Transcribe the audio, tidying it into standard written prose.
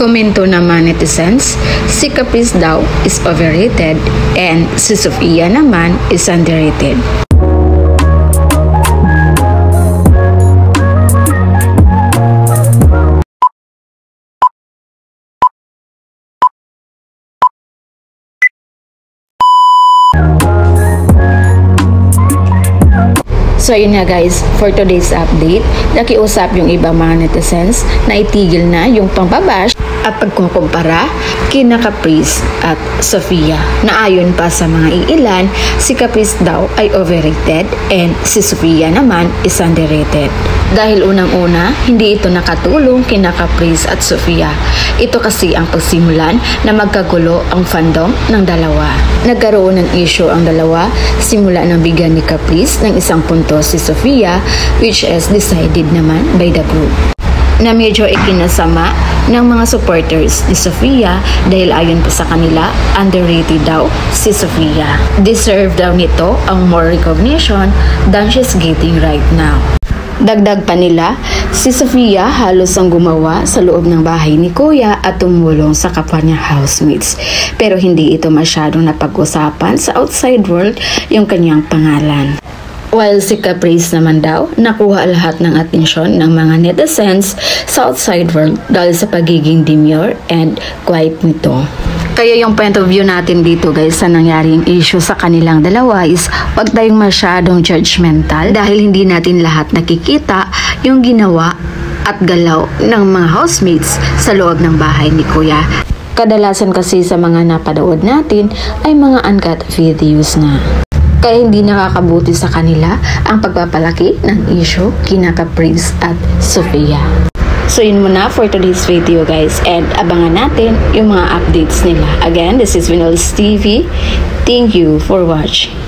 Komento naman netizens, si Caprice daw is overrated and si Sofia naman is underrated. So yun nga guys, for today's update, nakiusap yung ibang mga netizens na itigil na yung pangbabash at pagkukumpara kina Caprice at Sofia. Na ayon pa sa mga iilan, si Caprice daw ay overrated and si Sofia naman is underrated. Dahil unang-una, hindi ito nakatulong kina Caprice at Sofia. Ito kasi ang pagsimulan na magkagulo ang fandom ng dalawa. Nagkaroon ng issue ang dalawa simula ng bigyan ni Caprice ng isang punto si Sofia, which is decided naman by the group, na medyo ikinasama ng mga supporters ni Sofia dahil ayon pa sa kanila, underrated daw si Sofia. Deserve daw nito ang more recognition than she's getting right now. Dagdag pa nila, si Sofia halos ang gumawa sa loob ng bahay ni Kuya at tumulong sa kapwa niyang housemates. Pero hindi ito masyadong napag-usapan sa outside world yung kanyang pangalan. While si Caprice naman daw, nakuha lahat ng atensyon ng mga netizens sa outside world dahil sa pagiging demure and quiet nito. Kaya yung point of view natin dito guys sa nangyaring issue sa kanilang dalawa is wag tayong masyadong judgmental dahil hindi natin lahat nakikita yung ginawa at galaw ng mga housemates sa loob ng bahay ni Kuya. Kadalasan kasi sa mga napanood natin ay mga uncut videos na. Kaya hindi nakakabuti sa kanila ang pagpapalaki ng issue kina Caprice at Sofia. So yun muna for today's video guys, and abangan natin yung mga updates nila. Again, this is Vinols TV. Thank you for watching.